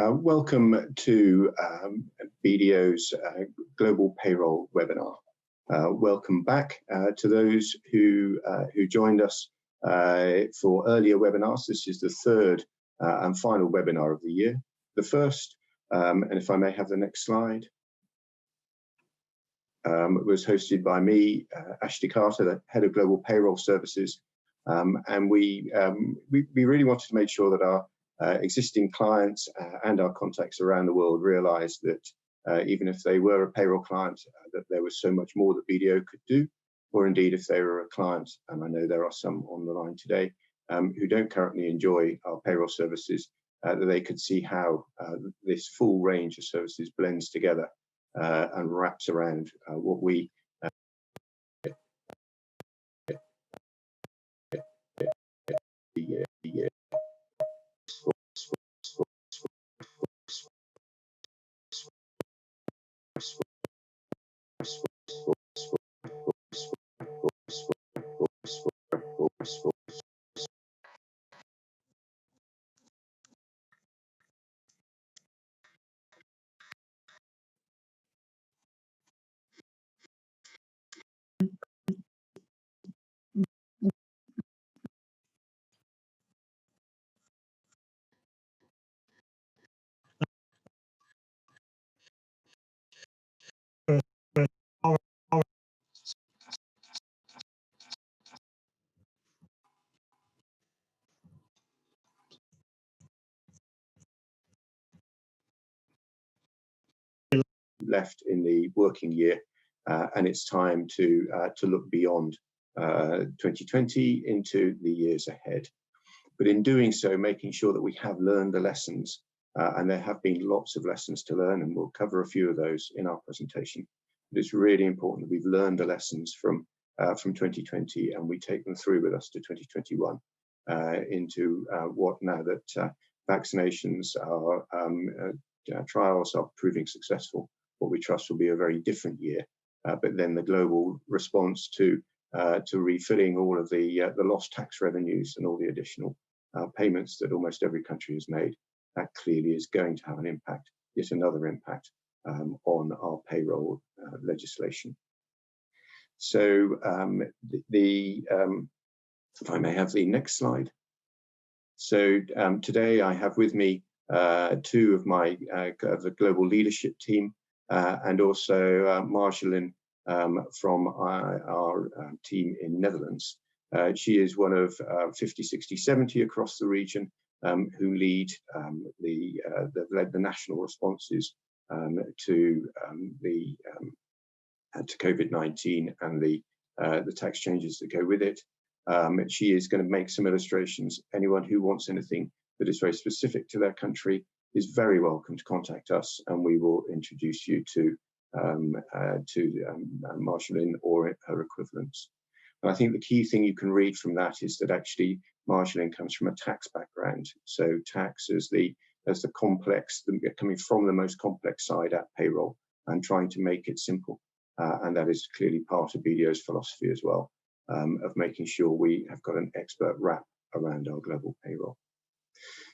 Welcome to BDO's Global Payroll webinar. Welcome back to those who joined us for earlier webinars. This is the third and final webinar of the year. The first, and if I may have the next slide, was hosted by me, Ashley Carter, the Head of Global Payroll Services, and we really wanted to make sure that our existing clients and our contacts around the world realised that even if they were a payroll client, that there was so much more that BDO could do, or indeed if they were a client, and I know there are some on the line today who don't currently enjoy our payroll services, that they could see how this full range of services blends together and wraps around what we left in the working year, and it's time to look beyond 2020 into the years ahead. But in doing so, making sure that we have learned the lessons, and there have been lots of lessons to learn, and we'll cover a few of those in our presentation. But it's really important that we've learned the lessons from 2020 and we take them through with us to 2021 into what now that vaccinations are trials are proving successful, what we trust will be a very different year, but then the global response to refilling all of the lost tax revenues and all the additional payments that almost every country has made, that clearly is going to have an impact, yet another impact on our payroll legislation. So if I may have the next slide. So today I have with me two of my the global leadership team, and also Marjolein from our team in Netherlands. She is one of 50, 60, 70 across the region who lead the national responses to COVID-19 and the tax changes that go with it. She is going to make some illustrations. Anyone who wants anything that is very specific to their country is very welcome to contact us, and we will introduce you to Marjolein or her equivalents. And I think the key thing you can read from that is that actually Marjolein comes from a tax background. So tax as the complex, coming from the most complex side at payroll and trying to make it simple. And that is clearly part of BDO's philosophy as well, of making sure we have got an expert wrap around our global payroll.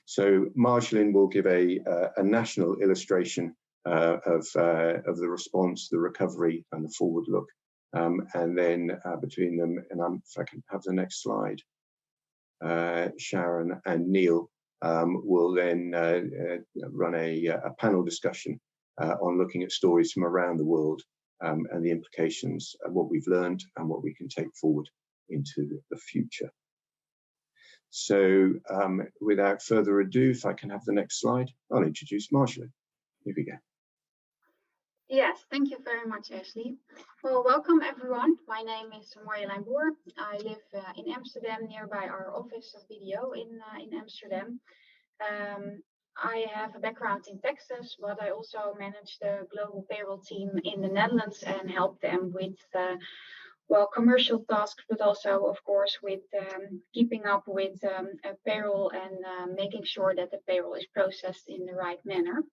So Marjolein will give a national illustration of the response, the recovery, and the forward look. And then between them, and if I can have the next slide, Sharon and Neil will then run a panel discussion on looking at stories from around the world and the implications of what we've learned and what we can take forward into the future. So without further ado, if I can have the next slide, I'll introduce Marjolein. Here we go. Yes, thank you very much, Ashley. Well, welcome everyone. My name is Marjolein Boer. I live in Amsterdam, nearby our office of BDO in Amsterdam. I have a background in Texas, but I also manage the global payroll team in the Netherlands and help them with well, commercial tasks, but also, of course, with keeping up with payroll and making sure that the payroll is processed in the right manner.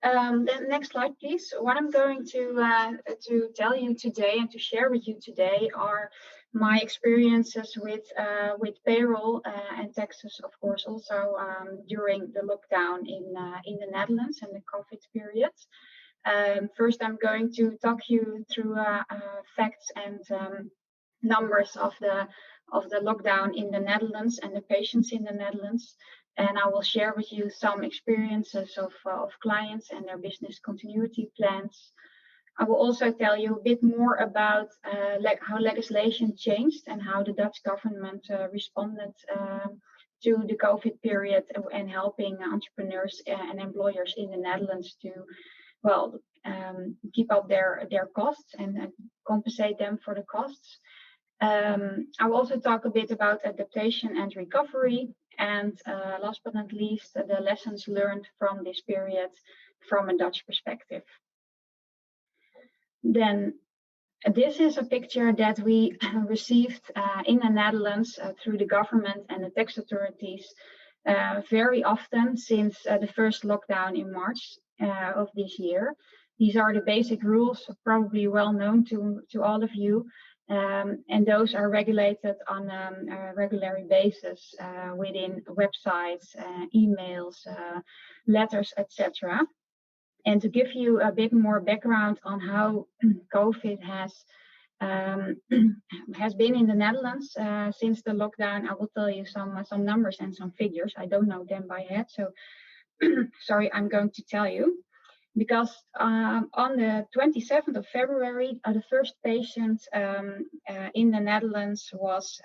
Then next slide, please. What I'm going to tell you today and to share with you today are my experiences with payroll and taxes, of course, also during the lockdown in the Netherlands and the COVID period. First, I'm going to talk you through facts and numbers of the lockdown in the Netherlands and the patients in the Netherlands. And I will share with you some experiences of clients and their business continuity plans. I will also tell you a bit more about how legislation changed and how the Dutch government responded to the COVID period and helping entrepreneurs and employers in the Netherlands to, well, keep up their costs and compensate them for the costs. I will also talk a bit about adaptation and recovery. And last but not least, the lessons learned from this period from a Dutch perspective. Then this is a picture that we received in the Netherlands through the government and the tax authorities very often since the first lockdown in March of this year. These are the basic rules, probably well known to all of you. And those are regulated on a regular basis within websites, emails, letters, etc. And to give you a bit more background on how COVID has been in the Netherlands since the lockdown, I will tell you some numbers and some figures. I don't know them by head, so sorry, I'm going to tell you. Because on the 27th of February, the first patient in the Netherlands was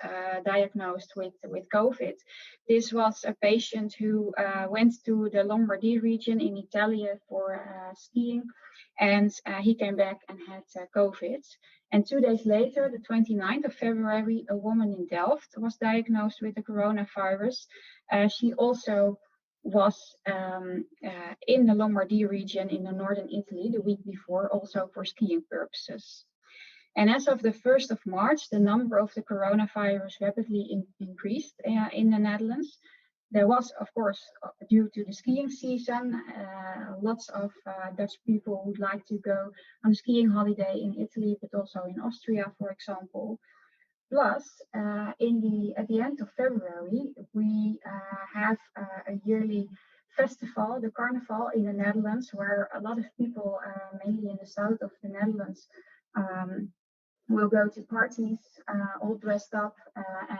diagnosed with COVID. This was a patient who went to the Lombardy region in Italy for skiing, and he came back and had COVID. And 2 days later, the 29th of February, a woman in Delft was diagnosed with the coronavirus. She also was in the Lombardy region in the northern Italy the week before, also for skiing purposes. And as of the 1st of March, the number of the coronavirus rapidly increased in the Netherlands. There was, of course, due to the skiing season, lots of Dutch people would like to go on a skiing holiday in Italy, but also in Austria, for example. Plus, at the end of February, we have a yearly festival, the Carnival in the Netherlands, where a lot of people, mainly in the south of the Netherlands, will go to parties, all dressed up,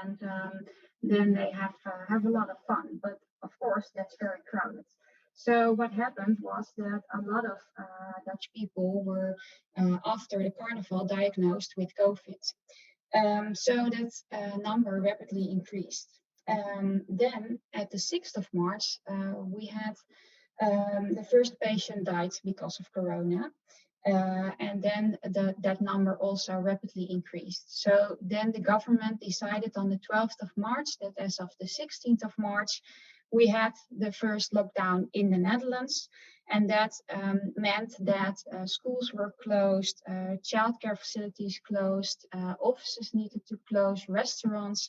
and then they have a lot of fun. But of course, that's very crowded. So what happened was that a lot of Dutch people were, after the Carnival, diagnosed with COVID. So that number rapidly increased. Then at the 6th of March, we had the first patient died because of corona. And then that number also rapidly increased. So then the government decided on the 12th of March that as of the 16th of March, we had the first lockdown in the Netherlands. And that meant that schools were closed, childcare facilities closed, offices needed to close, restaurants,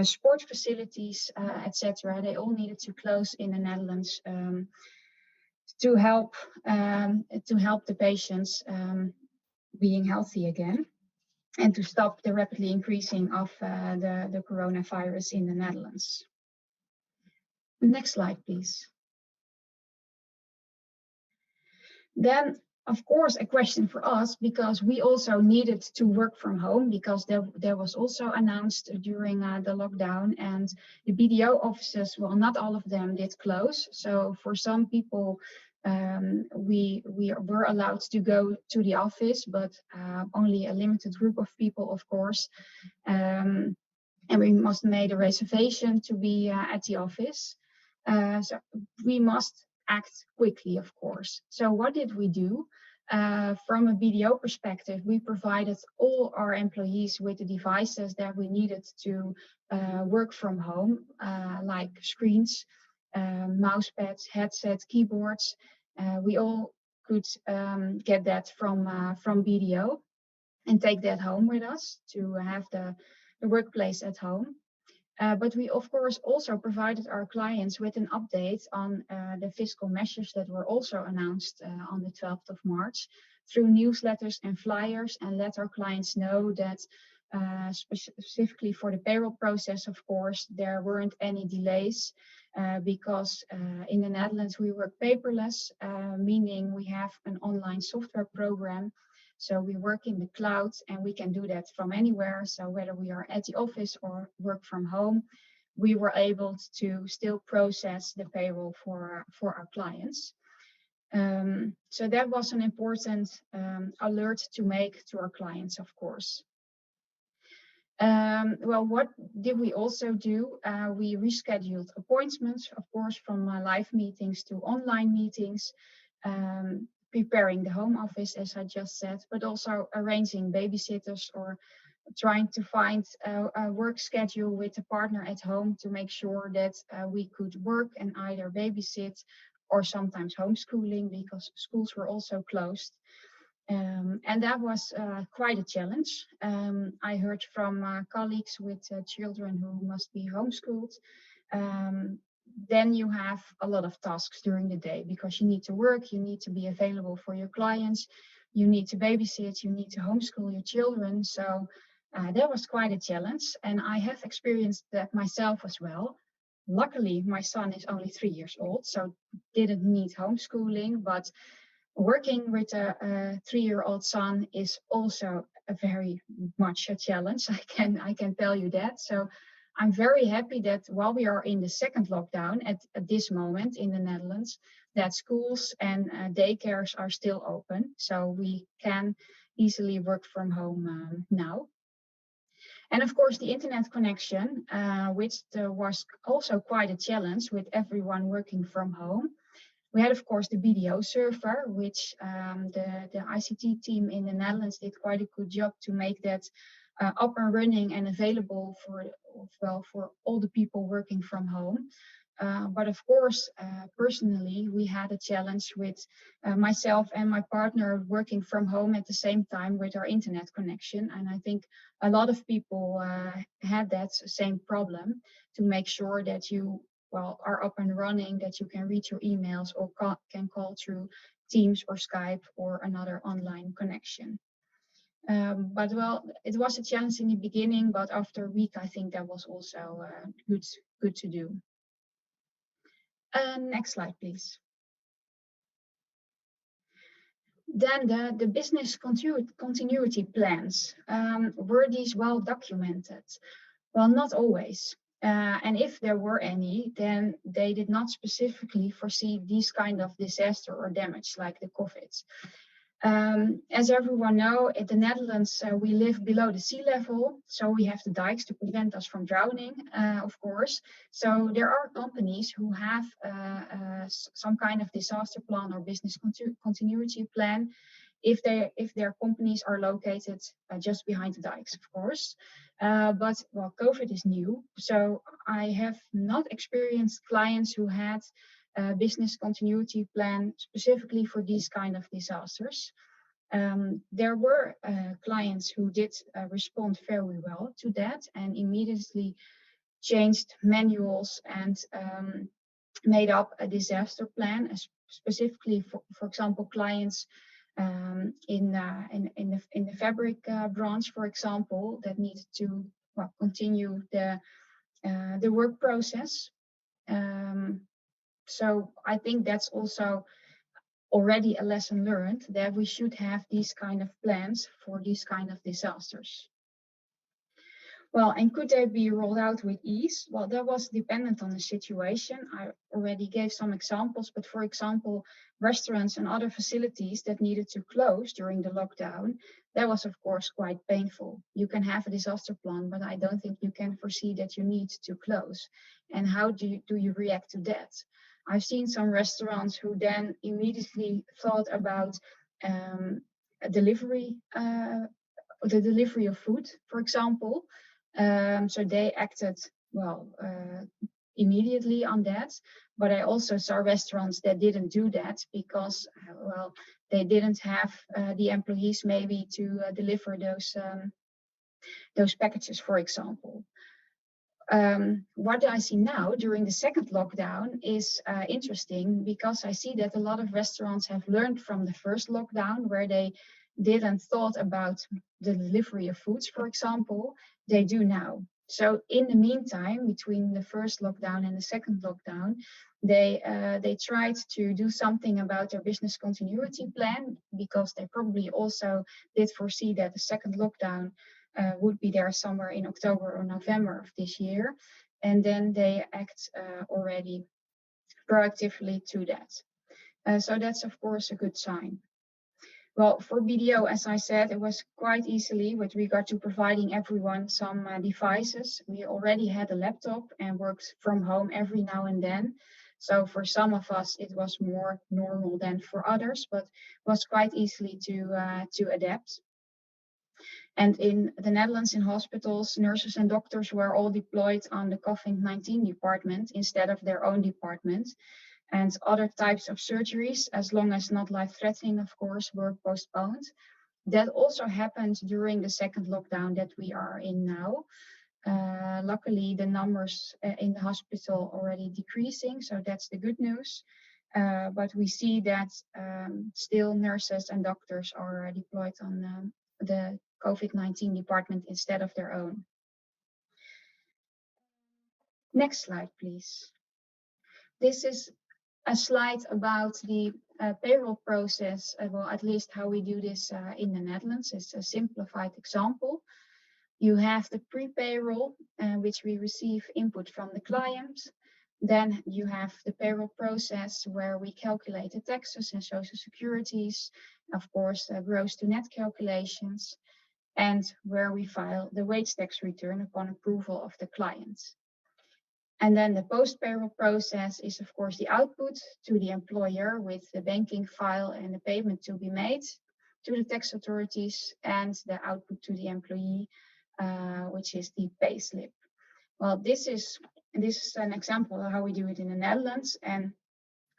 sport facilities, etc. They all needed to close in the Netherlands to help the patients being healthy again, and to stop the rapidly increasing of the coronavirus in the Netherlands. Next slide, please. Then, of course, a question for us, because we also needed to work from home, because there was also announced during the lockdown, and the BDO offices, well, not all of them did close. So for some people, we were allowed to go to the office, but only a limited group of people, of course. And we must make a reservation to be at the office. So we must act quickly, of course. So what did we do? From a BDO perspective, we provided all our employees with the devices that we needed to work from home, like screens, mouse pads, headsets, keyboards. We all could get that from BDO and take that home with us to have the workplace at home. But we, of course, also provided our clients with an update on the fiscal measures that were also announced on the 12th of March through newsletters and flyers, and let our clients know that specifically for the payroll process, of course, there weren't any delays because in the Netherlands we work paperless, meaning we have an online software program. So we work in the cloud and we can do that from anywhere. So whether we are at the office or work from home, we were able to still process the payroll for our clients. So that was an important alert to make to our clients, of course. Well, what did we also do? We rescheduled appointments, of course, from live meetings to online meetings, preparing the home office, as I just said, but also arranging babysitters or trying to find a work schedule with a partner at home to make sure that we could work and either babysit or sometimes homeschooling because schools were also closed. And that was quite a challenge. I heard from colleagues with children who must be homeschooled. Then you have a lot of tasks during the day because you need to work, you need to be available for your clients, you need to babysit, you need to homeschool your children. So that was quite a challenge. And I have experienced that myself as well. Luckily, my son is only 3 years old, so didn't need homeschooling, but working with a 3-year-old son is also a very much a challenge. I can tell you that. So I'm very happy that while we are in the second lockdown at this moment in the Netherlands, that schools and daycares are still open. So we can easily work from home now. And of course, the internet connection, which was also quite a challenge with everyone working from home. We had, of course, the BDO server, which the ICT team in the Netherlands did quite a good job to make that up and running and available for all the people working from home. But of course, personally, we had a challenge with myself and my partner working from home at the same time with our internet connection. And I think a lot of people had that same problem to make sure that you are up and running, that you can read your emails or can call through Teams or Skype or another online connection. But it was a challenge in the beginning, but after a week, I think that was also good to do. Next slide, please. Then the business continuity plans, were these well documented? Well, not always. And if there were any, then they did not specifically foresee these kind of disaster or damage like the COVID. As everyone knows, in the Netherlands, we live below the sea level, so we have the dikes to prevent us from drowning, of course. So there are companies who have some kind of disaster plan or business continuity plan if their companies are located just behind the dikes, of course. But COVID is new, so I have not experienced clients who had a business continuity plan specifically for these kind of disasters. There were clients who did respond very well to that and immediately changed manuals and made up a disaster plan, specifically for example, clients in the fabric branch, for example, that needed to continue the work process. So I think that's also already a lesson learned, that we should have these kind of plans for these kind of disasters. Well, and could they be rolled out with ease? Well, that was dependent on the situation. I already gave some examples, but for example, restaurants and other facilities that needed to close during the lockdown, that was of course quite painful. You can have a disaster plan, but I don't think you can foresee that you need to close. And how do you react to that? I've seen some restaurants who then immediately thought about a delivery, the delivery of food, for example. So they acted immediately on that. But I also saw restaurants that didn't do that because they didn't have the employees maybe to deliver those packages, for example. What I see now during the second lockdown is interesting, because I see that a lot of restaurants have learned from the first lockdown, where they didn't thought about the delivery of foods, for example. They do now. So in the meantime, between the first lockdown and the second lockdown, they tried to do something about their business continuity plan, because they probably also did foresee that the second lockdown would be there somewhere in October or November of this year. And then they act already proactively to that. So that's, of course, a good sign. Well, for BDO, as I said, it was quite easily with regard to providing everyone some devices. We already had a laptop and worked from home every now and then. So for some of us, it was more normal than for others, but was quite easily to adapt. And in the Netherlands, in hospitals, nurses and doctors were all deployed on the COVID-19 department instead of their own department. And other types of surgeries, as long as not life-threatening, of course, were postponed. That also happened during the second lockdown that we are in now. Luckily, the numbers in the hospital already decreasing, so that's the good news. But we see that still nurses and doctors are deployed on the COVID-19 department instead of their own. Next slide, please. This is a slide about the payroll process, well, at least how we do this in the Netherlands. It's a simplified example. You have the pre-payroll, which we receive input from the client. Then you have the payroll process, where we calculate the taxes and social securities, of course, gross to net calculations, and where we file the wage tax return upon approval of the client. And then the post-payroll process is, of course, the output to the employer with the banking file and the payment to be made to the tax authorities, and the output to the employee, which is the pay slip. Well, this is an example of how we do it in the Netherlands. And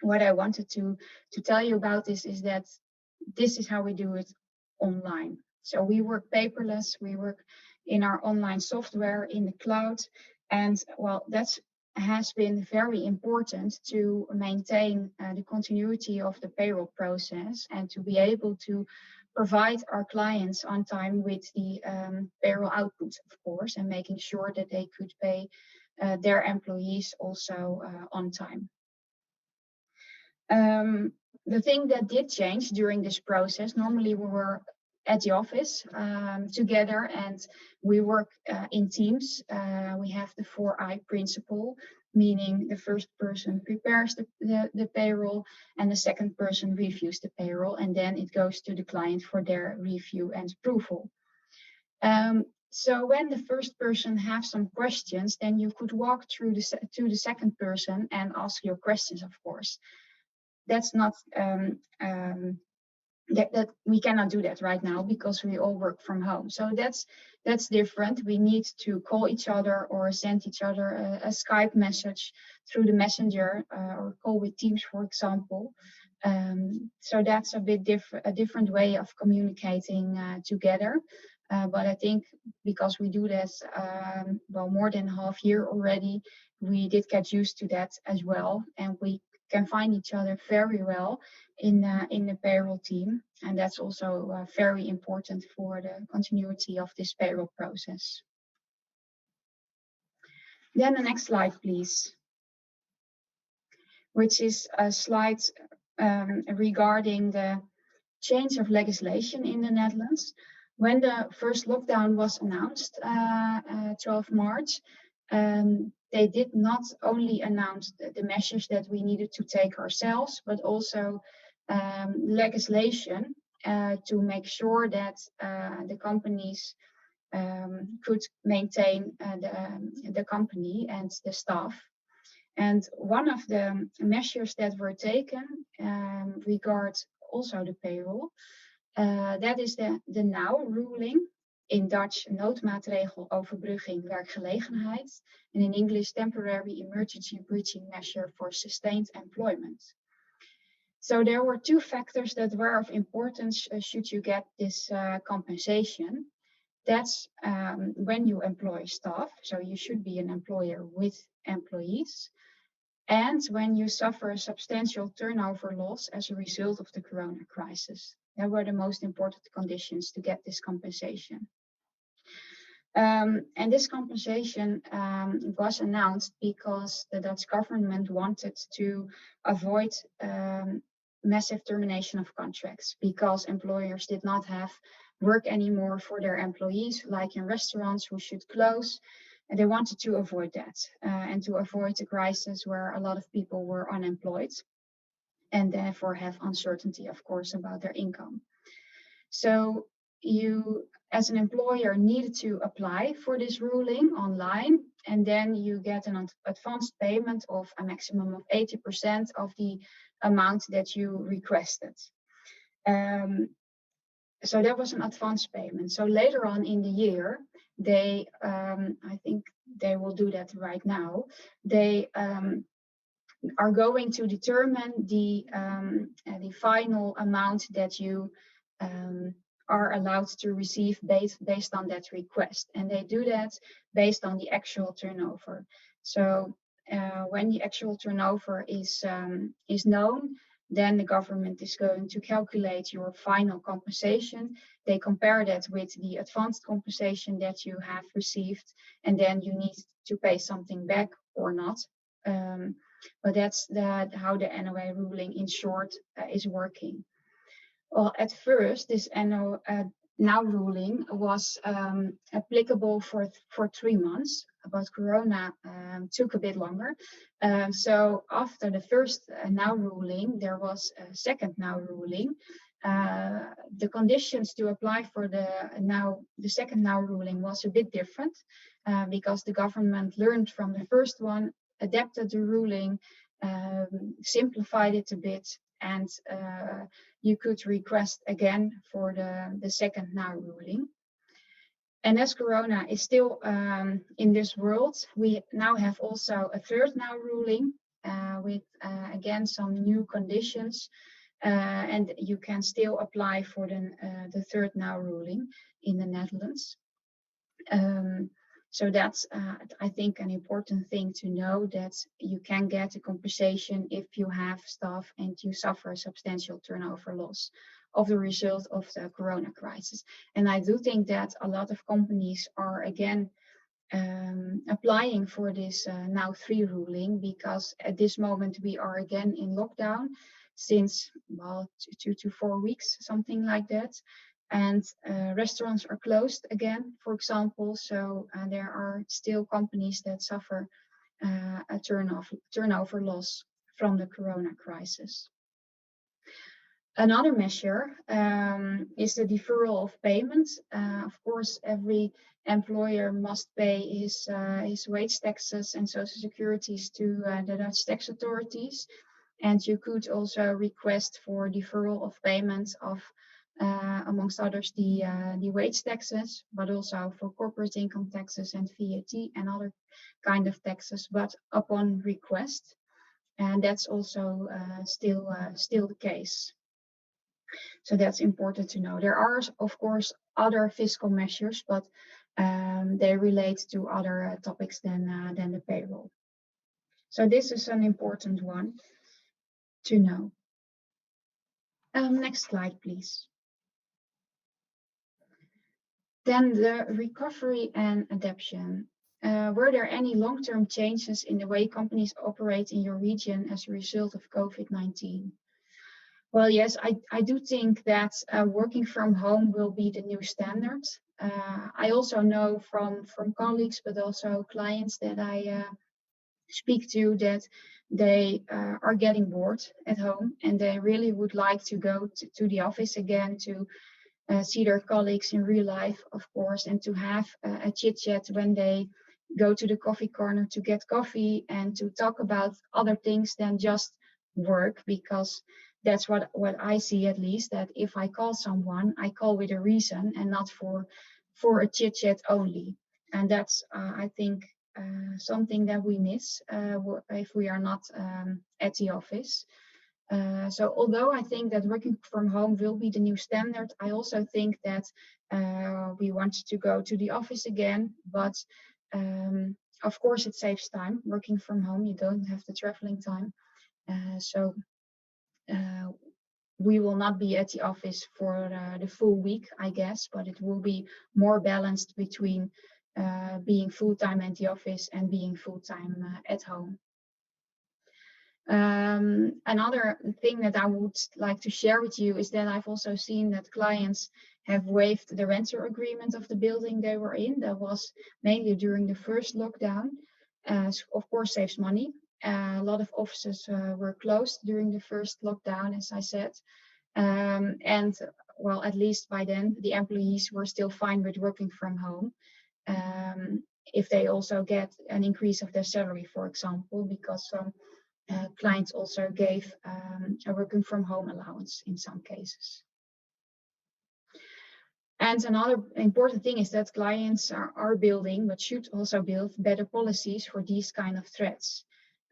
what I wanted to tell you about this is that this is how we do it online. So we work paperless, we work in our online software in the cloud. And well, that has been very important to maintain the continuity of the payroll process, and to be able to provide our clients on time with the payroll output, of course, and making sure that they could pay their employees also on time. The thing that did change during this process, normally we were at the office together, and we work in teams. We have the 4I principle, meaning the first person prepares the payroll, and the second person reviews the payroll, and then it goes to the client for their review and approval. So when the first person has some questions, then you could walk through to the second person and ask your questions, of course. That's not that we cannot do that right now, because we all work from home. So that's different. We need to call each other or send each other a Skype message through the messenger, or call with Teams, for example. So that's a different way of communicating together. But I think because we do this well, more than half year already, we did get used to that as well, and we can find each other very well in the payroll team, and that's also very important for the continuity of this payroll process. Then the next slide, please, which is a slide regarding the change of legislation in the Netherlands. When the first lockdown was announced, 12 March, they did not only announce the measures that we needed to take ourselves, but also legislation to make sure that the companies could maintain the company and the staff. And one of the measures that were taken regards also the payroll. That is the NOW ruling, in Dutch noodmaatregel overbrugging werkgelegenheid, and in English temporary emergency bridging measure for sustained employment. So there were two factors that were of importance should you get this compensation. That's when you employ staff, so you should be an employer with employees, and when you suffer a substantial turnover loss as a result of the corona crisis. That were the most important conditions to get this compensation. And this compensation was announced because the Dutch government wanted to avoid massive termination of contracts, because employers did not have work anymore for their employees, like in restaurants who should close. And they wanted to avoid that and to avoid a crisis where a lot of people were unemployed and therefore have uncertainty, of course, about their income. So you, as an employer, needed to apply for this ruling online, and then you get an advanced payment of a maximum of 80% of the amount that you requested. So that was an advance payment. So later on in the year, they, I think they will do that right now, they are going to determine the final amount that you are allowed to receive based on that request. And they do that based on the actual turnover. So when the actual turnover is known, then the government is going to calculate your final compensation. They compare that with the advanced compensation that you have received, and then you need to pay something back or not. But that's how the NOA ruling in short is working. Well, at first, this now ruling was applicable for 3 months, but Corona took a bit longer. So after the first now ruling, there was a second now ruling. The conditions to apply for the second now ruling was a bit different because the government learned from the first one, adapted the ruling, simplified it a bit, and you could request again for the second now ruling. And as Corona is still in this world, we now have also a third now ruling with again some new conditions, and you can still apply for the third now ruling in the Netherlands. So that's, I think, an important thing to know, that you can get a compensation if you have staff and you suffer a substantial turnover loss of the result of the Corona crisis. And I do think that a lot of companies are again applying for this now 3 ruling, because at this moment we are again in lockdown since, well, 2 to 4 weeks, something like that. And restaurants are closed again, for example. So there are still companies that suffer a turnover loss from the Corona crisis. Another measure is the deferral of payments. Of course, every employer must pay his wage taxes and social securities to the Dutch tax authorities. And you could also request for deferral of payments of amongst others, the wage taxes, but also for corporate income taxes and VAT and other kind of taxes, but upon request. And that's also still the case. So that's important to know. There are, of course, other fiscal measures, but they relate to other topics than the payroll. So this is an important one to know. Next slide, please. Then the recovery and adaption. Were there any long-term changes in the way companies operate in your region as a result of COVID-19? Well, yes, I do think that working from home will be the new standard. I also know from colleagues, but also clients that I speak to, that they are getting bored at home and they really would like to go to the office again to see their colleagues in real life, of course, and to have a chit-chat when they go to the coffee corner to get coffee and to talk about other things than just work, because that's what I see, at least, that if I call someone, I call with a reason and not for a chit-chat only. And that's, I think, something that we miss if we are not at the office. So although I think that working from home will be the new standard, I also think that we want to go to the office again, but of course it saves time working from home. You don't have the traveling time. So we will not be at the office for the full week, I guess, but it will be more balanced between being full-time at the office and being full-time at home. Another thing that I would like to share with you is that I've also seen that clients have waived the rental agreement of the building they were in. That was mainly during the first lockdown. Of course, saves money. A lot of offices were closed during the first lockdown, as I said. And well, at least by then, the employees were still fine with working from home. If they also get an increase of their salary, for example, because some clients also gave a working from home allowance in some cases. And another important thing is that clients are building, but should also build better policies for these kind of threats.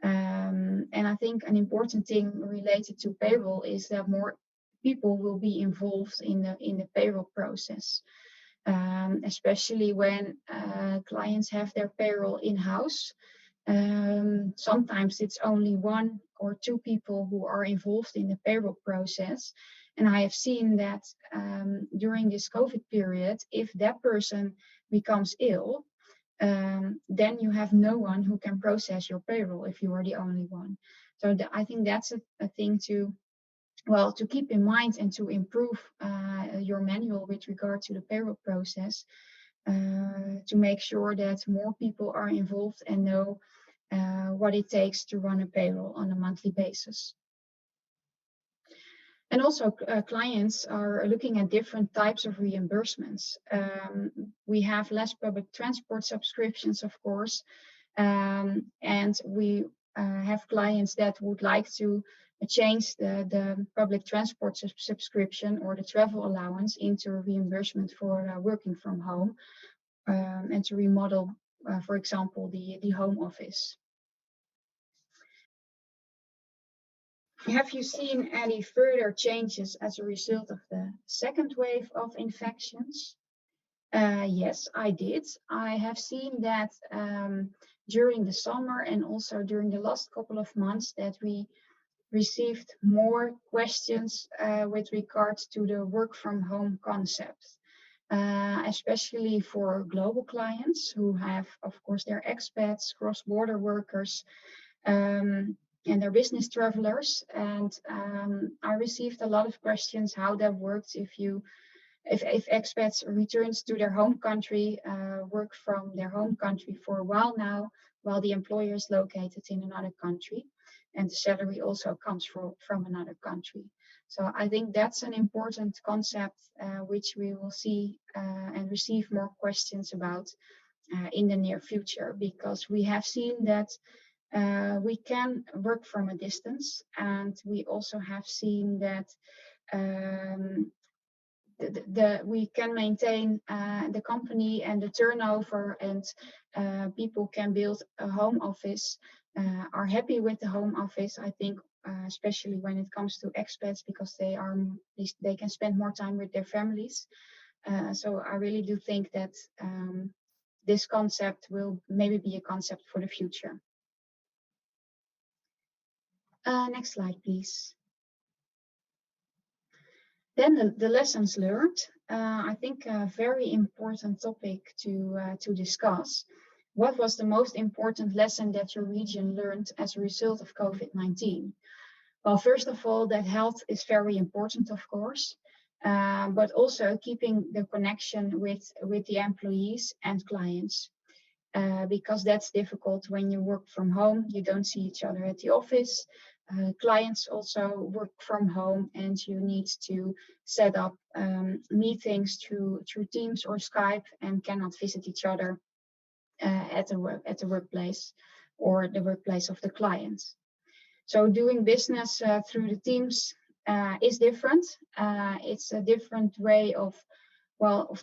And I think an important thing related to payroll is that more people will be involved in the payroll process, especially when clients have their payroll in-house. Sometimes it's only 1 or 2 people who are involved in the payroll process. And I have seen that during this COVID period, if that person becomes ill, then you have no one who can process your payroll if you are the only one. So I think that's a thing to keep in mind and to improve your manual with regard to the payroll process, to make sure that more people are involved and know what it takes to run a payroll on a monthly basis. And also clients are looking at different types of reimbursements. We have less public transport subscriptions, of course, and we have clients that would like to change the public transport subscription or the travel allowance into a reimbursement for working from home, and to remodel, for example, the home office. Have you seen any further changes as a result of the second wave of infections? Yes, I did. I have seen that during the summer and also during the last couple of months that we received more questions with regards to the work from home concept, especially for global clients who have, of course, their expats, cross-border workers, and their business travelers. And I received a lot of questions how that works if expats returns to their home country, work from their home country for a while now, while the employer is located in another country, and the salary also comes from another country. So I think that's an important concept which we will see and receive more questions about in the near future, because we have seen that we can work from a distance, and we also have seen that we can maintain the company and the turnover, and people can build a home office, are happy with the home office. I think especially when it comes to expats, because they can spend more time with their families. So I really do think that this concept will maybe be a concept for the future. Next slide, please. Then the lessons learned. I think a very important topic to discuss. What was the most important lesson that your region learned as a result of COVID-19? Well, first of all, that health is very important, of course, but also keeping the connection with the employees and clients, because that's difficult when you work from home. You don't see each other at the office. Clients also work from home, and you need to set up meetings through Teams or Skype, and cannot visit each other at the workplace or the workplace of the client. So doing business through the Teams is different. It's a different way of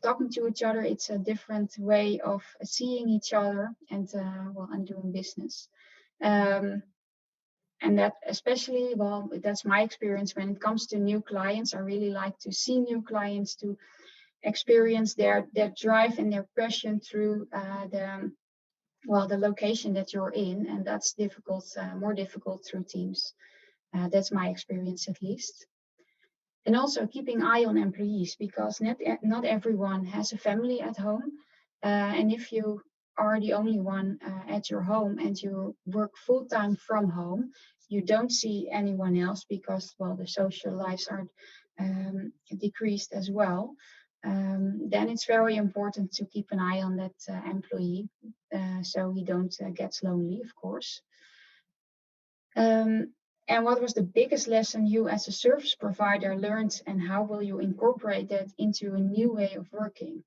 talking to each other. It's a different way of seeing each other and doing business. And that especially, well, that's my experience when it comes to new clients. I really like to see new clients, to experience their drive and their passion through the location that you're in, and that's difficult, more difficult through Teams. That's my experience at least. And also keeping eye on employees, because not everyone has a family at home. And if you are the only one at your home and you work full-time from home, you don't see anyone else because, well, the social lives are decreased as well. Then it's very important to keep an eye on that employee so he don't get lonely, of course. And what was the biggest lesson you as a service provider learned, and how will you incorporate that into a new way of working?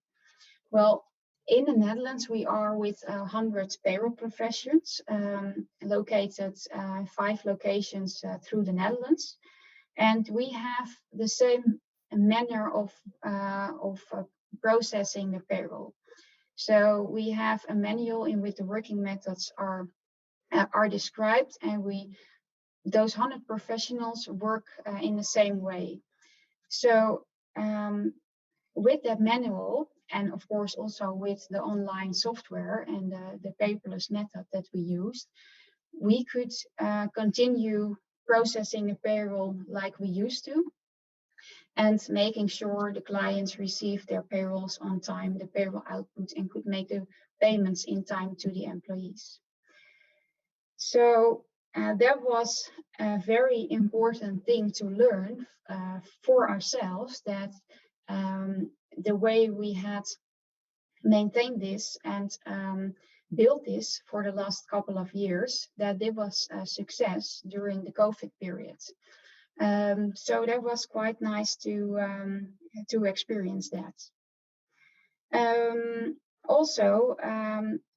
Well, in the Netherlands, we are with 100 payroll professions located 5 locations through the Netherlands. And we have the same manner of processing the payroll. So we have a manual in which the working methods are described, and those 100 professionals work in the same way. So with that manual, and of course also with the online software and the paperless method that we used, we could continue processing the payroll like we used to, and making sure the clients received their payrolls on time, the payroll output, and could make the payments in time to the employees. So that was a very important thing to learn for ourselves, that the way we had maintained this and built this for the last couple of years, that it was a success during the COVID period. So that was quite nice to experience that. Also,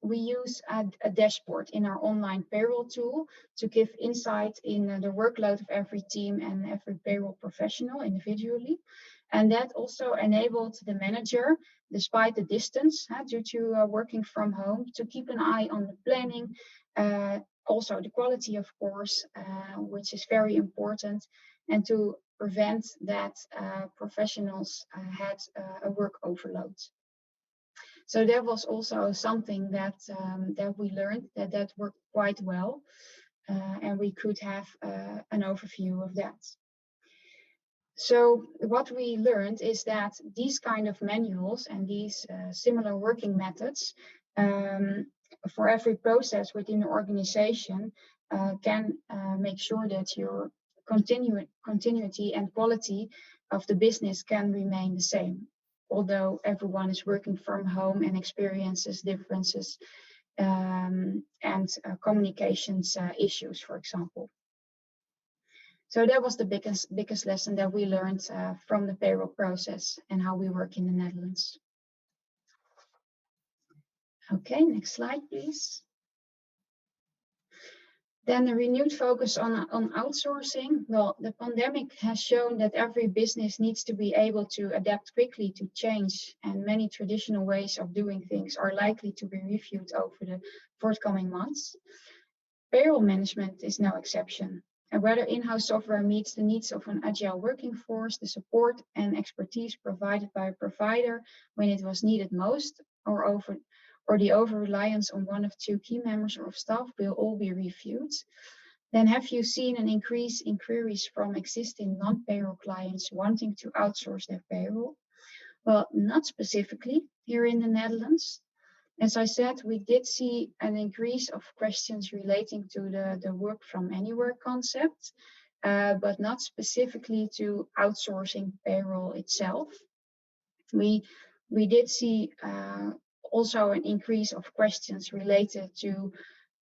we use a dashboard in our online payroll tool to give insight in the workload of every team and every payroll professional individually. And that also enabled the manager, despite the distance due to working from home, to keep an eye on the planning, also the quality, of course, which is very important, and to prevent that professionals had a work overload. So that was also something that we learned, that worked quite well, and we could have an overview of that. So what we learned is that these kind of manuals and these similar working methods for every process within the organization can make sure that your continuity and quality of the business can remain the same, although everyone is working from home and experiences differences and communications issues, for example. So that was the biggest lesson that we learned from the payroll process and how we work in the Netherlands. Okay, next slide, please. Then the renewed focus on outsourcing. Well, the pandemic has shown that every business needs to be able to adapt quickly to change, and many traditional ways of doing things are likely to be reviewed over the forthcoming months. Payroll management is no exception. And whether in-house software meets the needs of an agile working force, the support and expertise provided by a provider when it was needed most, or the over-reliance on one of 2 key members of staff will all be reviewed. Then have you seen an increase in queries from existing non-payroll clients wanting to outsource their payroll? Well, not specifically here in the Netherlands. As I said, we did see an increase of questions relating to the work from anywhere concept, but not specifically to outsourcing payroll itself. We did see also an increase of questions related to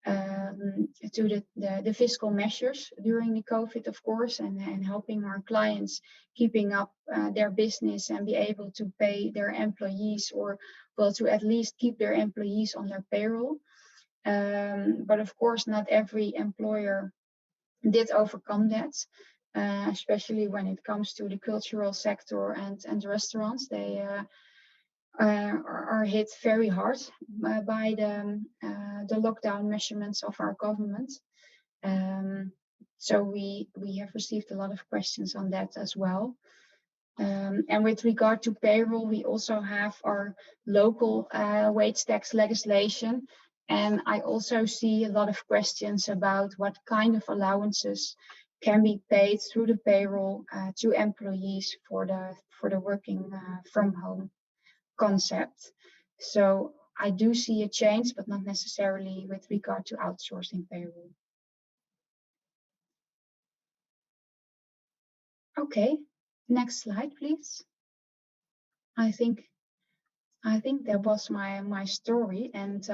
the fiscal measures during the COVID, of course, and helping our clients keeping up their business and be able to pay their employees, or well, to at least keep their employees on their payroll. But of course, not every employer did overcome that, especially when it comes to the cultural sector and restaurants. They are hit very hard by the lockdown measurements of our government. So we have received a lot of questions on that as well. And with regard to payroll, we also have our local wage tax legislation. And I also see a lot of questions about what kind of allowances can be paid through the payroll to employees for the working from home concept. So I do see a change, but not necessarily with regard to outsourcing payroll. Okay, next slide, please. I think that was my story, and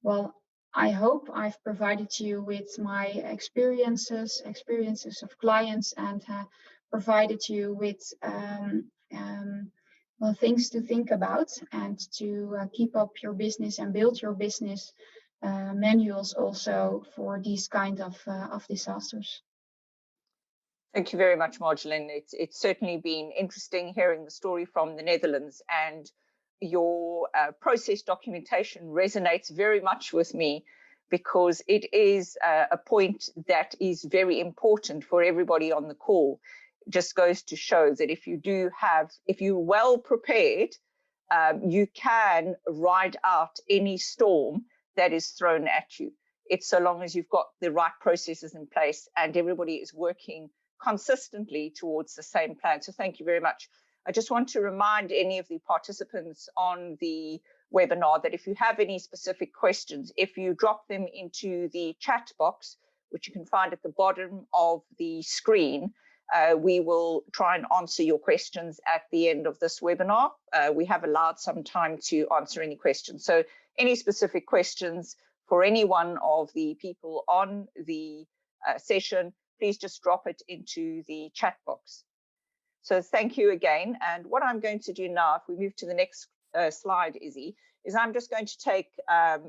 well, I hope I've provided you with my experiences of clients, and provided you with well, things to think about, and to keep up your business and build your business manuals also for these kind of disasters. Thank you very much, Marjolijn. It's certainly been interesting hearing the story from the Netherlands, and your process documentation resonates very much with me, because it is a point that is very important for everybody on the call. It just goes to show that if you're well prepared, you can ride out any storm that is thrown at you. It's so long as you've got the right processes in place and everybody is working consistently towards the same plan. So thank you very much. I just want to remind any of the participants on the webinar that if you have any specific questions, if you drop them into the chat box, which you can find at the bottom of the screen, we will try and answer your questions at the end of this webinar. We have allowed some time to answer any questions. So any specific questions for any one of the people on the session, please just drop it into the chat box. So thank you again. And what I'm going to do now, if we move to the next slide, Izzy, is I'm just going to take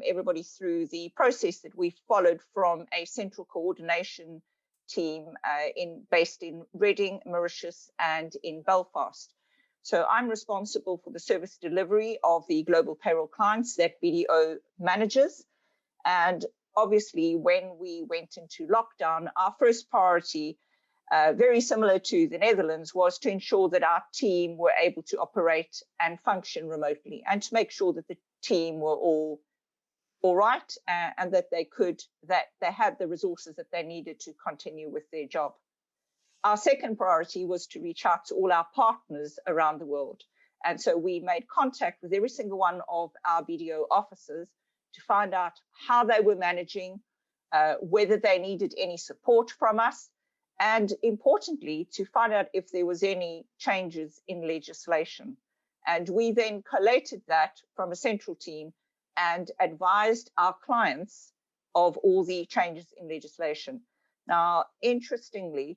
everybody through the process that we followed from a central coordination team based in Reading, Mauritius, and in Belfast. So I'm responsible for the service delivery of the global payroll clients that BDO manages. And obviously, when we went into lockdown, our first priority, very similar to the Netherlands, was to ensure that our team were able to operate and function remotely, and to make sure that the team were all right, and that they had the resources that they needed to continue with their job. Our second priority was to reach out to all our partners around the world. And so we made contact with every single one of our BDO offices to find out how they were managing, whether they needed any support from us, and importantly, to find out if there was any changes in legislation. And we then collated that from a central team and advised our clients of all the changes in legislation. Now, interestingly,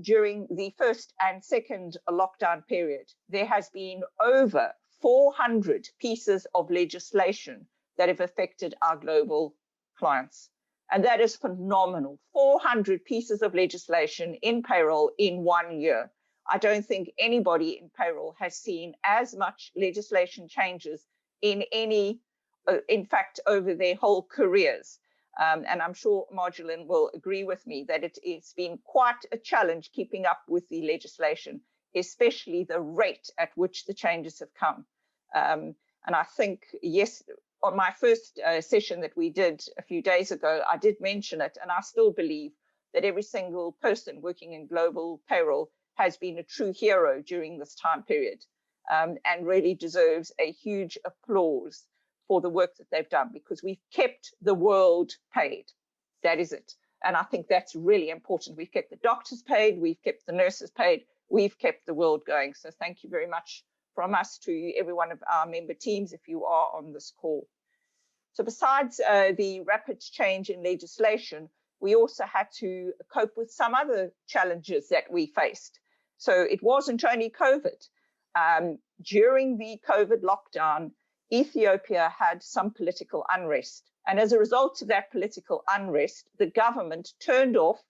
during the first and second lockdown period, there has been over 400 pieces of legislation that have affected our global clients. And that is phenomenal. 400 pieces of legislation in payroll in 1 year. I don't think anybody in payroll has seen as much legislation changes in fact, over their whole careers. And I'm sure Marjolijn will agree with me that it's been quite a challenge keeping up with the legislation, especially the rate at which the changes have come. And I think, yes, on my first session that we did a few days ago, I did mention it, and I still believe that every single person working in global payroll has been a true hero during this time period, and really deserves a huge applause for the work that they've done, because we've kept the world paid. That is it. And I think that's really important. We've kept the doctors paid, we've kept the nurses paid, we've kept the world going. So thank you very much from us to every one of our member teams if you are on this call. So besides the rapid change in legislation, we also had to cope with some other challenges that we faced. So it wasn't only COVID. During the COVID lockdown, Ethiopia had some political unrest. And as a result of that political unrest, the government turned off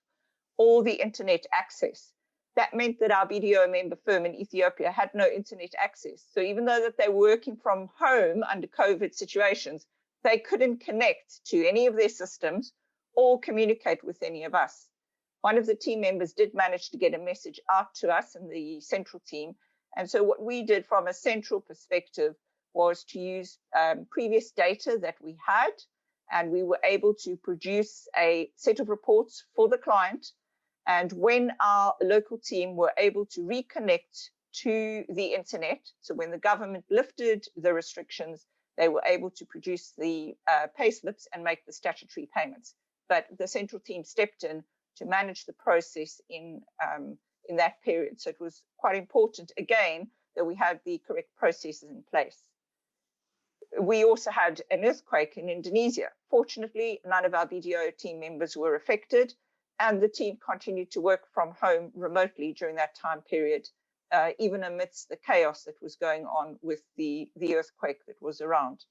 all the internet access. That meant that our BDO member firm in Ethiopia had no internet access. So even though that they were working from home under COVID situations, they couldn't connect to any of their systems or communicate with any of us. One of the team members did manage to get a message out to us in the central team. And so what we did from a central perspective was to use previous data that we had, and we were able to produce a set of reports for the client. And when our local team were able to reconnect to the internet, so when the government lifted the restrictions, they were able to produce the pay slips and make the statutory payments. But the central team stepped in to manage the process in that period. So it was quite important, again, that we had the correct processes in place. We also had an earthquake in Indonesia. Fortunately, none of our BDO team members were affected, and the team continued to work from home remotely during that time period, even amidst the chaos that was going on with the earthquake that was around.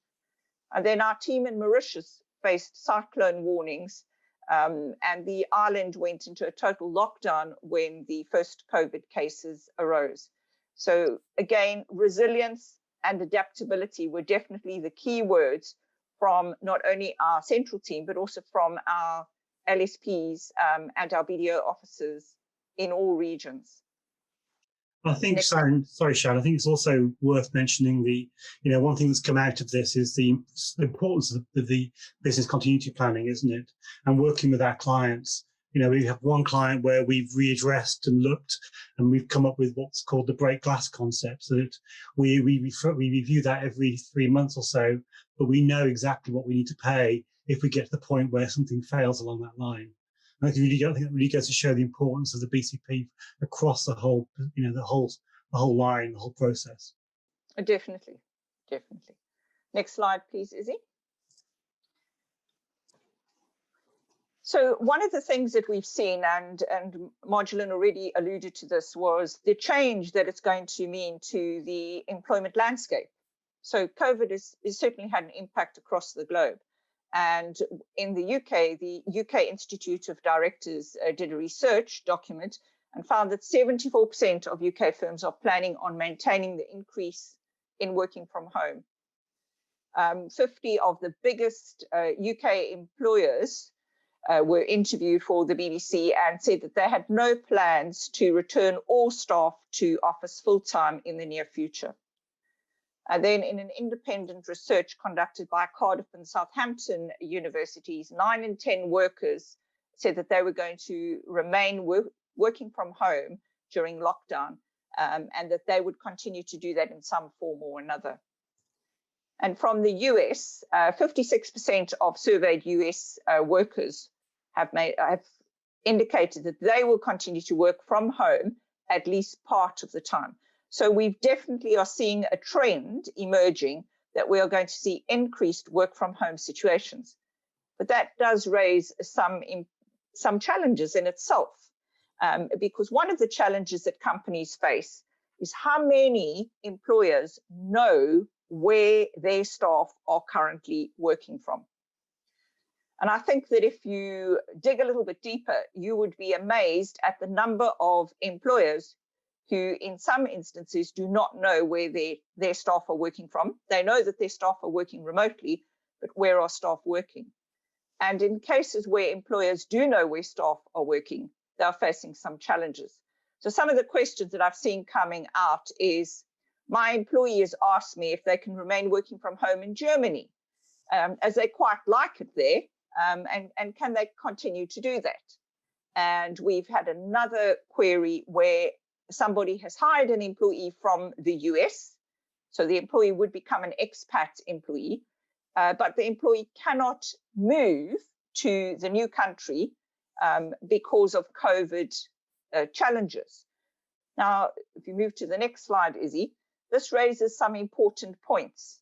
And then our team in Mauritius faced cyclone warnings, and the island went into a total lockdown when the first COVID cases arose. So again, resilience and adaptability were definitely the key words from not only our central team, but also from our LSPs and our BDO officers in all regions. I think, sorry, Sharon, I think it's also worth mentioning one thing that's come out of this is the importance of the business continuity planning, isn't it? And working with our clients. We have one client where we've readdressed and looked, and we've come up with what's called the break glass concept, so that we review that every 3 months or so, but we know exactly what we need to pay if we get to the point where something fails along that line. And I think that really goes to show the importance of the BCP across the whole, the whole line, the whole process. Definitely. Next slide, please, Izzy. So one of the things that we've seen, and Marjolin already alluded to this, was the change that it's going to mean to the employment landscape. So COVID has certainly had an impact across the globe. And in the UK Institute of Directors did a research document and found that 74% of UK firms are planning on maintaining the increase in working from home. 50 of the biggest UK employers were interviewed for the BBC and said that they had no plans to return all staff to office full-time in the near future. And then in an independent research conducted by Cardiff and Southampton universities, 9 in 10 workers said that they were going to remain working from home during lockdown, and that they would continue to do that in some form or another. And from the US, 56% of surveyed US workers have indicated that they will continue to work from home at least part of the time. So we definitely are seeing a trend emerging that we are going to see increased work from home situations. But that does raise some challenges in itself, because one of the challenges that companies face is how many employers know where their staff are currently working from. And I think that if you dig a little bit deeper, you would be amazed at the number of employers who in some instances do not know where their staff are working from. They know that their staff are working remotely, but where are staff working? And in cases where employers do know where staff are working, they are facing some challenges. So some of the questions that I've seen coming out is, my employees asked me if they can remain working from home in Germany, as they quite like it there, and can they continue to do that? And we've had another query where somebody has hired an employee from the US, so the employee would become an expat employee, but the employee cannot move to the new country because of COVID challenges. Now, if you move to the next slide, Izzy, this raises some important points.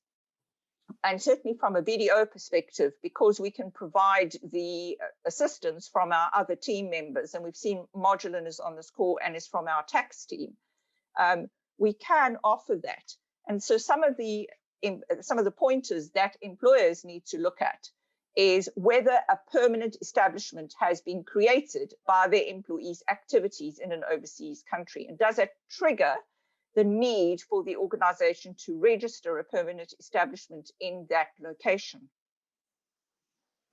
And certainly from a BDO perspective, because we can provide the assistance from our other team members, and we've seen Marjolin is on this call and is from our tax team, we can offer that. And so some of the pointers that employers need to look at is whether a permanent establishment has been created by their employees' activities in an overseas country. And does it trigger the need for the organization to register a permanent establishment in that location?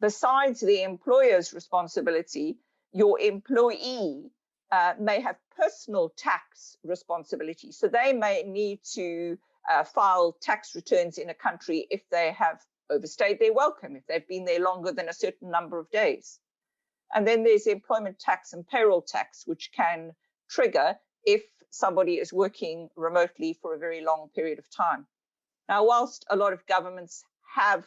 besides the employer's responsibility, your employee may have personal tax responsibility. So they may need to file tax returns in a country if they have overstayed their welcome, if they've been there longer than a certain number of days. And then there's employment tax and payroll tax, which can trigger if somebody is working remotely for a very long period of time. Now, whilst a lot of governments have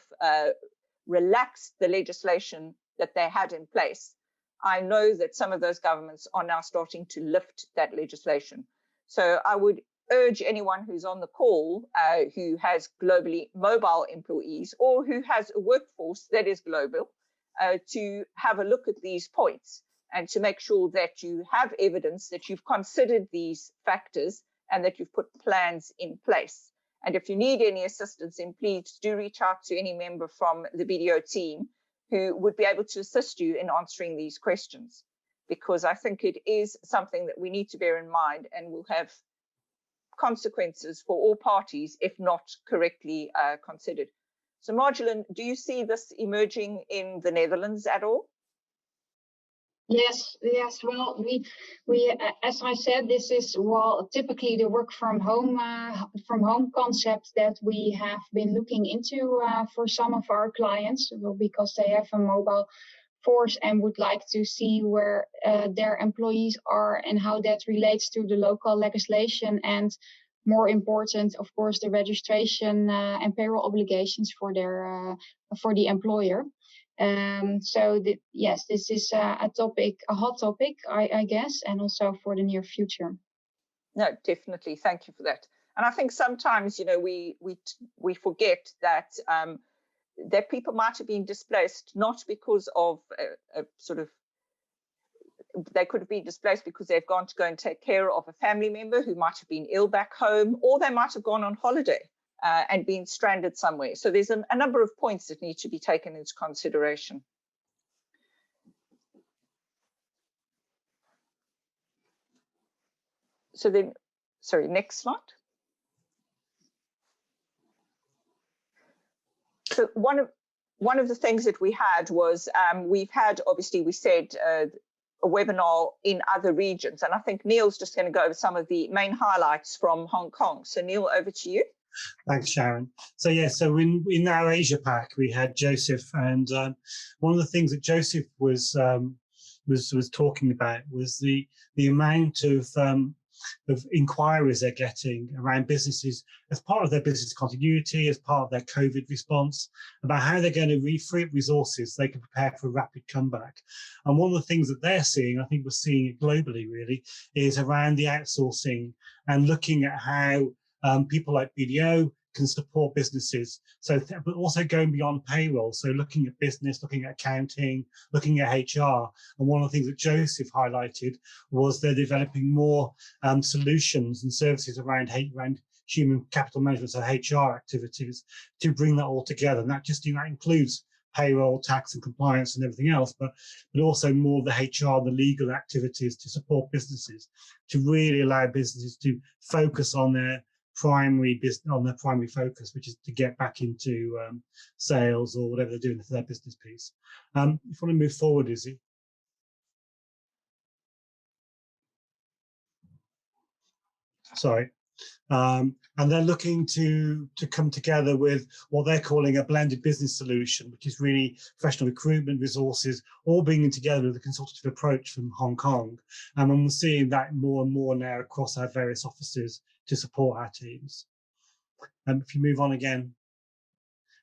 relaxed the legislation that they had in place, I know that some of those governments are now starting to lift that legislation. So I would urge anyone who's on the call who has globally mobile employees or who has a workforce that is global to have a look at these points and to make sure that you have evidence that you've considered these factors and that you've put plans in place. And if you need any assistance, then please do reach out to any member from the BDO team who would be able to assist you in answering these questions, because I think it is something that we need to bear in mind and will have consequences for all parties if not correctly considered. So Marjolijn, do you see this emerging in the Netherlands at all? Yes. Well, we as I said, this is typically the work from home concept that we have been looking into for some of our clients, because they have a mobile force and would like to see where their employees are and how that relates to the local legislation, and more important, of course, the registration and payroll obligations for the employer. Yes, this is a hot topic, I guess, and also for the near future. No, definitely. Thank you for that. And I think sometimes, we forget that that people might have been displaced not because of they could have been displaced because they've gone to go and take care of a family member who might have been ill back home, or they might have gone on holiday and been stranded somewhere. So there's a number of points that need to be taken into consideration. So then, sorry, next slide. So one of the things that we had was we've had, obviously, we said a webinar in other regions, and I think Neil's just going to go over some of the main highlights from Hong Kong. So Neil, over to you. Thanks, Sharon. So so in our Asia Pac, we had Joseph, and one of the things that Joseph was talking about was the amount of inquiries they're getting around businesses as part of their business continuity, as part of their COVID response, about how they're going to free up resources they can prepare for a rapid comeback. And one of the things that they're seeing, I think we're seeing it globally really, is around the outsourcing and looking at how people like BDO can support businesses. So, but also going beyond payroll. So looking at business, looking at accounting, looking at HR. And one of the things that Joseph highlighted was they're developing more solutions and services around human capital management, so HR activities, to bring that all together. And that includes payroll, tax and compliance and everything else, but also more of the HR, the legal activities to support businesses, to really allow businesses to focus on their primary focus, which is to get back into sales or whatever they're doing for their business piece. If you want to move forward, Izzy. Sorry. And they're looking to come together with what they're calling a blended business solution, which is really professional recruitment resources, all bringing together with a consultative approach from Hong Kong. And we're seeing that more and more now across our various offices to support our teams. If you move on again.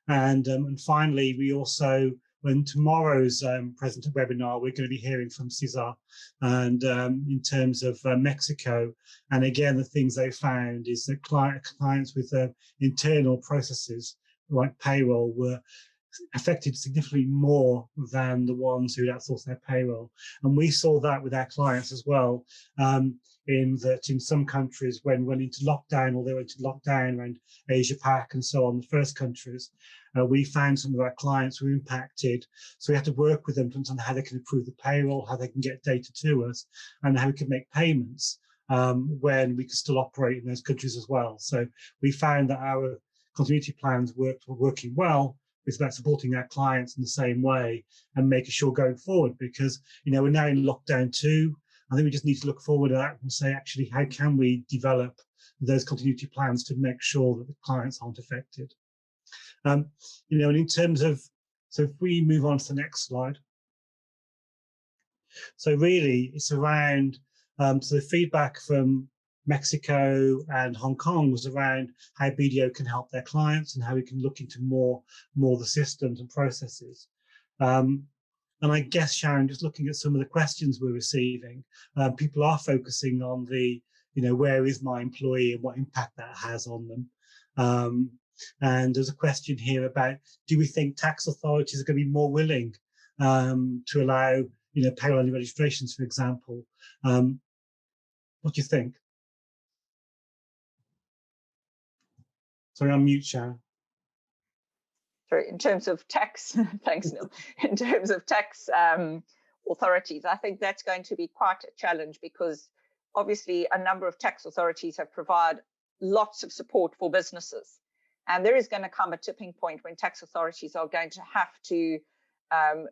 And finally, we also, when tomorrow's webinar, we're going to be hearing from Cesar, and in terms of Mexico. And again, the things they found is that clients with internal processes like payroll were affected significantly more than the ones who outsourced their payroll. And we saw that with our clients as well, in that in some countries when went into lockdown, or they went into lockdown around Asia Pac and so on, the first countries, we found some of our clients were impacted. So we had to work with them to understand how they can improve the payroll, how they can get data to us, and how we can make payments when we could still operate in those countries as well. So we found that our continuity plans were working well it's about supporting our clients in the same way and making sure going forward, because, we're now in lockdown 2. I think we just need to look forward to that and say, actually, how can we develop those continuity plans to make sure that the clients aren't affected? And in terms of, so if we move on to the next slide. So really, it's around, so the feedback from Mexico and Hong Kong was around how BDO can help their clients and how we can look into more the systems and processes. And I guess, Sharon, just looking at some of the questions we're receiving, people are focusing on the, where is my employee and what impact that has on them. And there's a question here about, do we think tax authorities are going to be more willing to allow, payroll only registrations, for example? What do you think? Sorry, I'm mute, Sharon. Sorry, in terms of tax, thanks, Neil. In terms of tax authorities, I think that's going to be quite a challenge, because obviously a number of tax authorities have provided lots of support for businesses. And there is going to come a tipping point when tax authorities are going to have to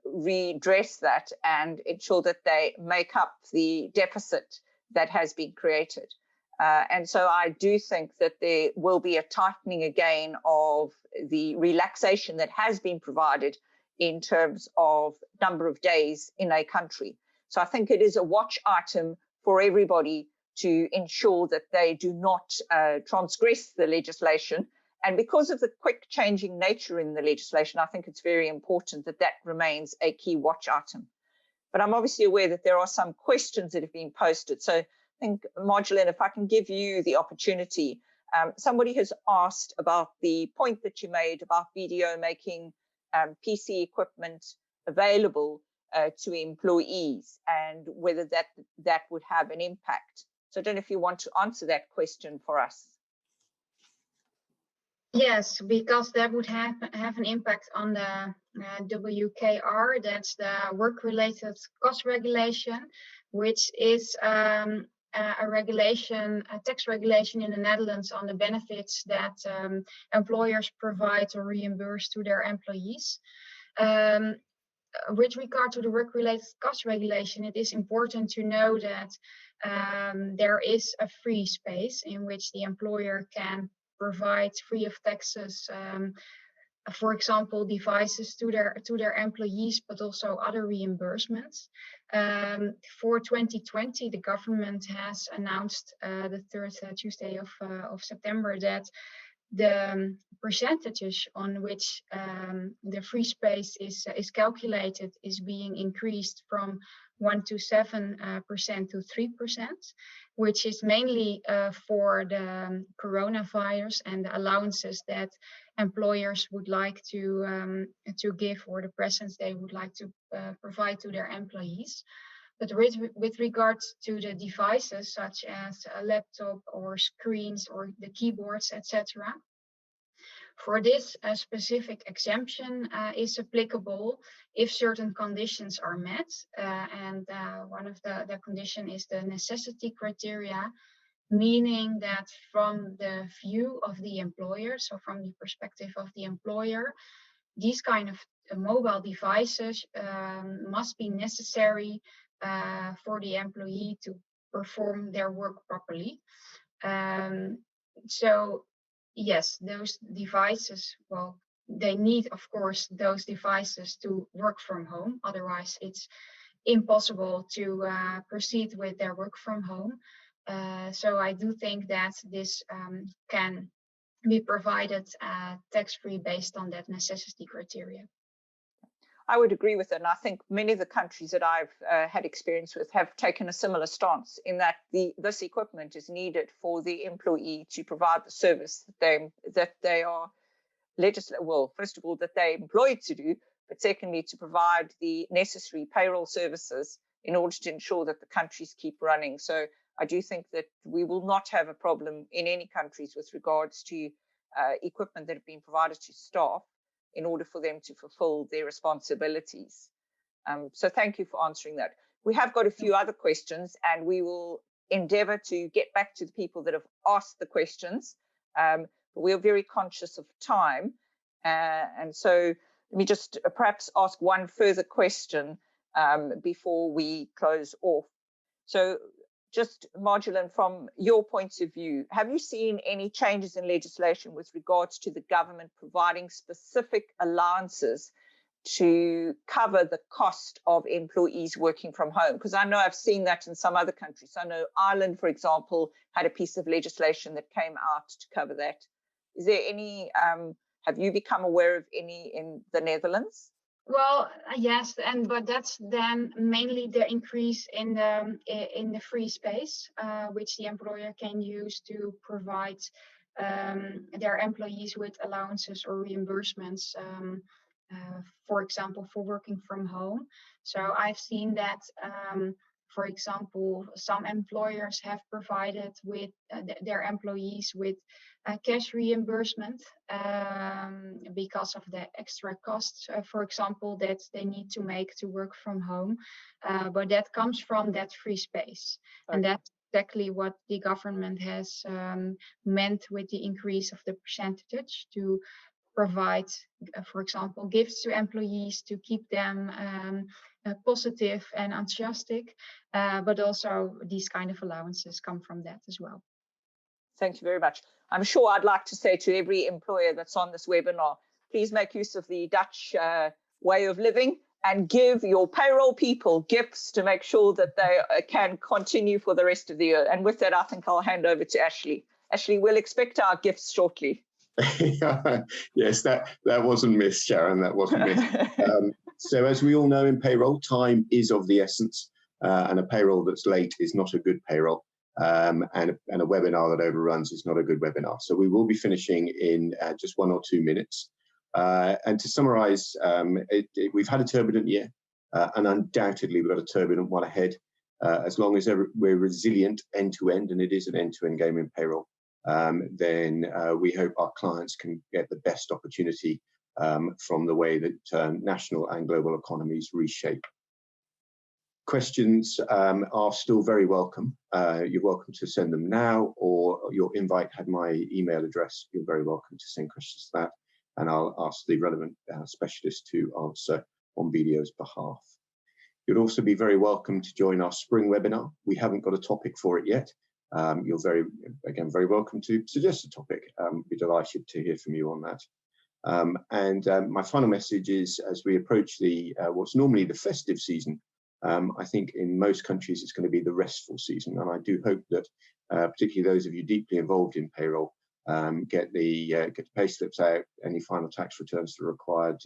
redress that and ensure that they make up the deficit that has been created. And so I do think that there will be a tightening again of the relaxation that has been provided in terms of number of days in a country. So I think it is a watch item for everybody to ensure that they do not transgress the legislation. And because of the quick changing nature in the legislation, I think it's very important that that remains a key watch item. But I'm obviously aware that there are some questions that have been posted. So I think, Marjolaine, if I can give you the opportunity, somebody has asked about the point that you made about BDO making PC equipment available to employees and whether that would have an impact. So I don't know if you want to answer that question for us. Yes, because that would have an impact on the WKR, that's the work-related cost regulation, which is a regulation, a tax regulation in the Netherlands on the benefits that employers provide or reimburse to their employees. With regard to the work-related cost regulation, it is important to know that there is a free space in which the employer can provide free of taxes, for example, devices to their employees, but also other reimbursements. For 2020, the government has announced the third Tuesday of September that the percentages on which the free space is calculated is being increased from 1 to 7% to 3%, which is mainly for the coronavirus and the allowances that employers would like to give, or the presents they would like to provide to their employees. But with regards to the devices, such as a laptop or screens or the keyboards, etc., for this, a specific exemption is applicable if certain conditions are met. And one of the condition is the necessity criteria, meaning that from the view of the employer, so from the perspective of the employer, these kind of mobile devices must be necessary for the employee to perform their work properly. So yes, those devices, well, they need, of course, those devices to work from home. Otherwise, it's impossible to proceed with their work from home. So I do think that this can be provided tax-free based on that necessity criteria. I would agree with it. And I think many of the countries that I've had experience with have taken a similar stance in that this equipment is needed for the employee to provide the service that they are well, first of all, that they're employed to do, but secondly, to provide the necessary payroll services in order to ensure that the countries keep running. So I do think that we will not have a problem in any countries with regards to equipment that have been provided to staff in order for them to fulfill their responsibilities. So thank you for answering that. We have got a few other questions, and we will endeavour to get back to the people that have asked the questions. But we are very conscious of time. And so let me just perhaps ask one further question before we close off. So just Marjolijn, from your point of view, have you seen any changes in legislation with regards to the government providing specific allowances to cover the cost of employees working from home? Because I know I've seen that in some other countries. I know Ireland, for example, had a piece of legislation that came out to cover that. Is there any, have you become aware of any in the Netherlands? Well, yes, but that's then mainly the increase in the free space, which the employer can use to provide their employees with allowances or reimbursements, for example, for working from home. So I've seen that, for example, some employers have provided with their employees with cash reimbursement because of the extra costs, for example, that they need to make to work from home. But that comes from that free space. Okay. And that's exactly what the government has meant with the increase of the percentage to provide, for example, gifts to employees to keep them positive and enthusiastic, but also these kind of allowances come from that as well. Thank you very much. I'm sure I'd like to say to every employer that's on this webinar, please make use of the Dutch way of living and give your payroll people gifts to make sure that they can continue for the rest of the year. And with that, I think I'll hand over to Ashley. Ashley, we'll expect our gifts shortly. Yes, that wasn't missed, Sharon, that wasn't missed. So as we all know in payroll, time is of the essence, and a payroll that's late is not a good payroll. And a webinar that overruns is not a good webinar. So we will be finishing in just 1 or 2 minutes. And to summarize, we've had a turbulent year, and undoubtedly we've got a turbulent one ahead. As long as we're resilient end to end, and it is an end-to-end game in payroll, then we hope our clients can get the best opportunity from the way that national and global economies reshape. Questions are still very welcome. You're welcome to send them now, or your invite had my email address. You're very welcome to send questions to that, and I'll ask the relevant specialist to answer on BDO's behalf. You'd also be very welcome to join our spring webinar. We haven't got a topic for it yet. You're very welcome to suggest a topic. Be delighted to hear from you on that. My final message is, as we approach the what's normally the festive season, I think in most countries it's going to be the restful season, and I do hope that particularly those of you deeply involved in payroll get the pay slips out, any final tax returns that are required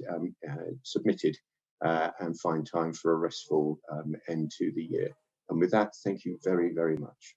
submitted, and find time for a restful end to the year. And with that, thank you very, very much.